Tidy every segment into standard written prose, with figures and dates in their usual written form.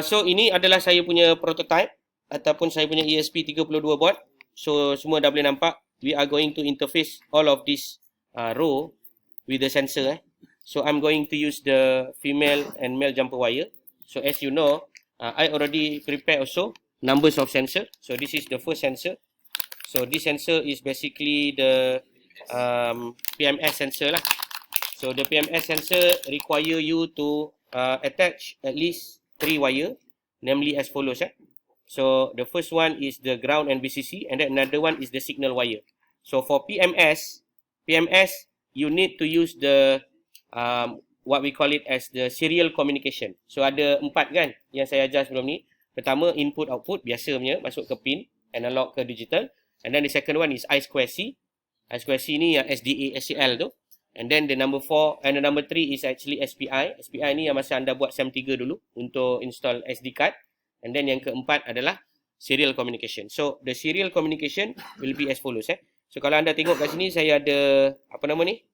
So ini adalah saya punya prototype ataupun saya punya ESP32 board. So semua dah boleh nampak. We are going to interface all of this row with the sensor. So I'm going to use the female and male jumper wire. So as you know, I already prepared also numbers of sensor. So this is the first sensor. So this sensor is basically the PMS sensor lah. So the PMS sensor require you to attach at least 3 wire, namely as follows. So the first one is the ground and VCC, and then another one is the signal wire. So for PMS, you need to use the what we call it as the serial communication. So ada 4 kan yang saya ajar sebelum ni. Pertama input output biasa punya masuk ke pin analog ke digital, and then the second one is I2C. I2C ni yang SDA SCL tu. And then the number 4 and the number 3 is actually SPI. SPI ni yang masa anda buat SAM3 dulu untuk install SD card. And then yang keempat adalah serial communication. So the serial communication will be as follows. So kalau anda tengok kat sini saya ada apa nama ni?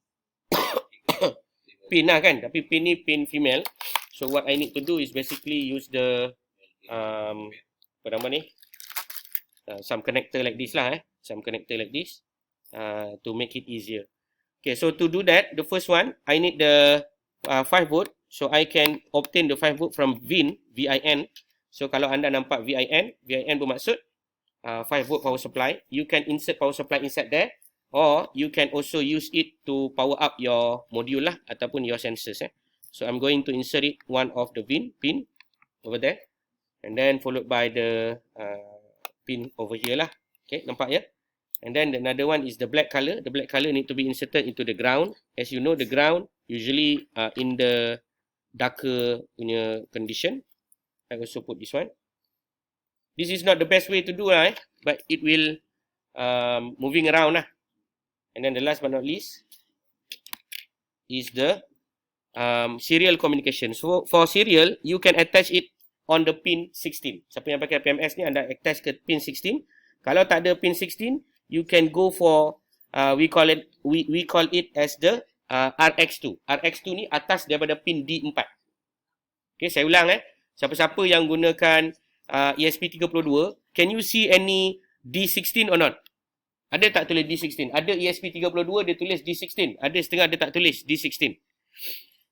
Pin lah kan. Tapi pin ni pin female. So what I need to do is basically use the apa nama ni? Some connector like this lah. Some connector like this to make it easier. Okay, so to do that, the first one, I need the 5 volt. So I can obtain the 5 volt from VIN. So kalau anda nampak VIN bermaksud 5 volt power supply. You can insert power supply inside there, or you can also use it to power up your module lah, ataupun your sensors. So I'm going to insert it one of the VIN pin over there, and then followed by the pin over here lah. Okay, nampak ya? And then another one is the black color. The black color need to be inserted into the ground. As you know, the ground usually in the darker punya condition. I also put this one. This is not the best way to do lah, but it will moving around lah. And then the last but not least is the serial communication. So for serial, you can attach it on the pin 16. Siapa yang pakai PMS ni, anda attach ke pin 16. Kalau tak ada pin 16, you can go for we call it as the RX2. RX2 ni atas daripada pin D4. Okay, saya ulang siapa-siapa yang gunakan ESP32, can you see any D16 or not? Ada tak tulis D16? Ada ESP32 dia tulis D16. Ada setengah dia tak tulis D16.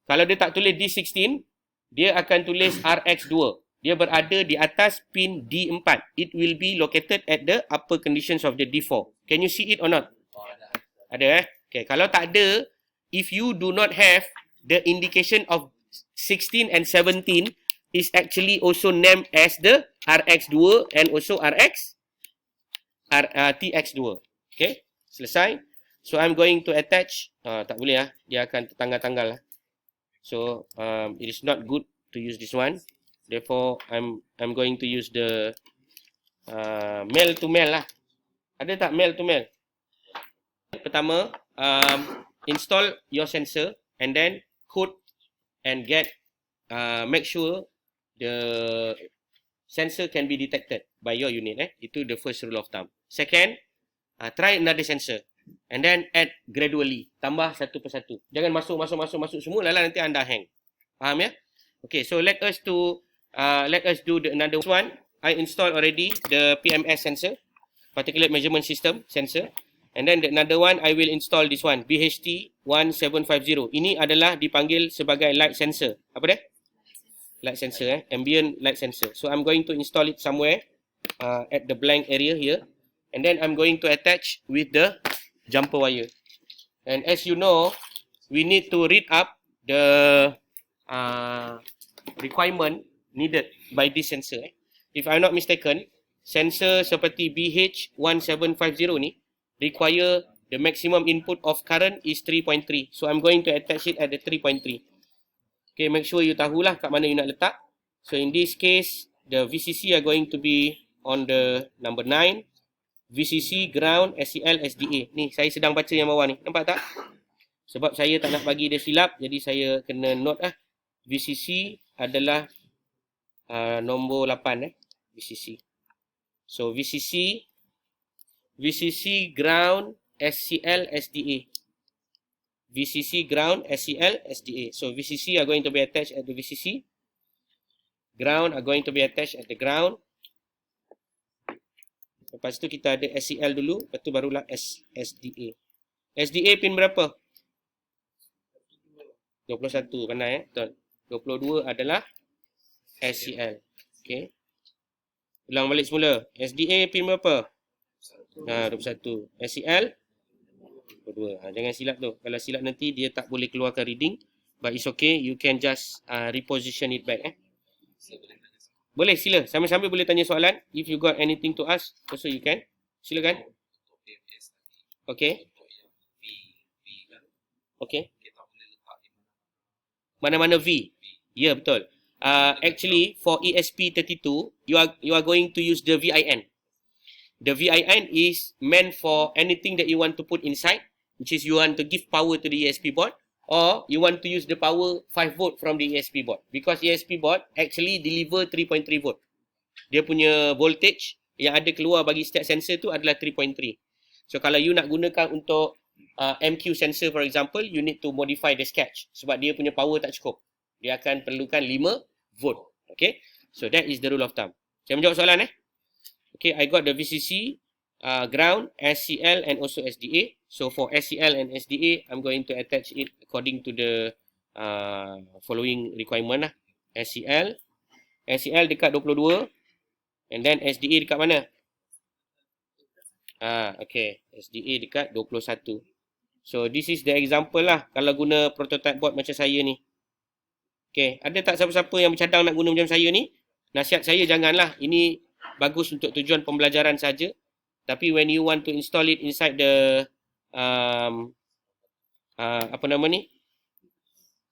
Kalau dia tak tulis D16, dia akan tulis RX2. Dia berada di atas pin D4. It will be located at the upper conditions of the D4. Can you see it or not? Ada Okay, kalau tak ada, if you do not have the indication of 16 and 17, is actually also named as the RX2 and also TX2. Okay, selesai. So I'm going to attach. Tak boleh dia akan tertanggal-tanggal lah. So it is not good to use this one. Therefore, I'm going to use the male to male lah. Ada tak male to male? Pertama, install your sensor and then code and make sure the sensor can be detected by your unit. Itu the first rule of thumb. Second, try another sensor and then add gradually. Tambah satu persatu. Jangan masuk semua lah nanti anda hang. Faham ya? Okay, so let us do the another one. I installed already the PMS sensor, particulate measurement system sensor. And then the another one, I will install this one, BHT1750. Ini adalah dipanggil sebagai light sensor. Apa dia? Light sensor, ambient light sensor. So I'm going to install it somewhere at the blank area here. And then I'm going to attach with the jumper wire. And as you know, we need to read up the requirement needed by this sensor. If I'm not mistaken, sensor seperti BH1750 ni require the maximum input of current is 3.3. So I'm going to attach it at the 3.3. Okay, make sure you tahulah kat mana you nak letak. So in this case, the VCC are going to be on the number 9. VCC, ground, SCL, SDA. Ni saya sedang baca yang bawah ni. Nampak tak? Sebab saya tak nak bagi dia silap, jadi saya kena note VCC adalah nombor 8 VCC. So VCC, ground, SCL, SDA. VCC, ground, SCL, SDA. So VCC are going to be attached at the VCC. Ground are going to be attached at the ground. Lepas tu kita ada SCL dulu, lepas tu barulah SDA. SDA pin berapa? 21, pandai betul. 22 adalah SCL. Okay. Ulang balik semula. SDA pin berapa? 21. SCL 22. Jangan silap tu. Kalau silap nanti dia tak boleh keluarkan reading. But it's okay. You can just reposition it back. Boleh, sila. Sambil-sambil boleh tanya soalan. If you got anything to ask, also you can. Silakan. Okay. Okay. Mana-mana V. Ya, yeah, betul. Actually, for ESP32, you are going to use the VIN. The VIN is meant for anything that you want to put inside, which is you want to give power to the ESP board, or you want to use the power 5 volt from the ESP board. Because ESP board actually deliver 3.3 volt. Dia punya voltage yang ada keluar bagi setiap sensor tu adalah 3.3. So kalau you nak gunakan untuk MQ sensor for example, you need to modify the sketch. Sebab dia punya power tak cukup. Dia akan perlukan 5 volt. Okay. So that is the rule of thumb. Saya menjawab soalan Okay, I got the VCC, ground, SCL and also SDA. So for SCL and SDA, I'm going to attach it according to the following requirement lah. SCL dekat 22 and then SDA dekat mana? Okay, SDA dekat 21. So this is the example lah kalau guna prototype board macam saya ni. Okay, ada tak siapa-siapa yang bercadang nak guna macam saya ni? Nasihat saya janganlah. Ini bagus untuk tujuan pembelajaran saja. Tapi when you want to install it inside the apa nama ni?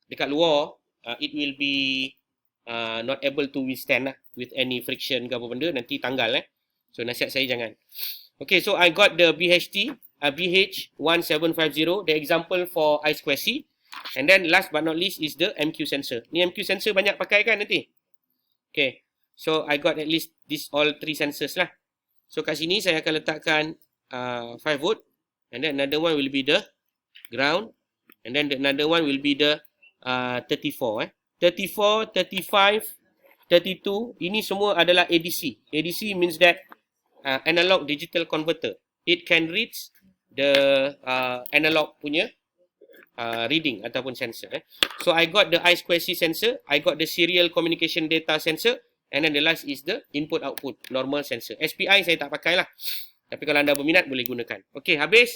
Dekat luar, it will be not able to withstand lah with any friction ke apa benda, nanti tanggal So nasihat saya jangan. Okay, so I got the BHT, BH1750, the example for I2C. And then last but not least is the MQ sensor. Ni MQ sensor banyak pakai kan nanti? Okay. So I got at least this all 3 sensors lah. So kat sini saya akan letakkan 5 volt. And then another one will be the ground. And then another one will be the 34. 34, 35, 32. Ini semua adalah ADC. ADC means that analog digital converter. It can reach the analog punya reading ataupun sensor. So I got the I2C sensor. I got the serial communication data sensor. And then the last is the input output normal sensor. SPI saya tak pakai lah. Tapi kalau anda berminat boleh gunakan. Okay, habis.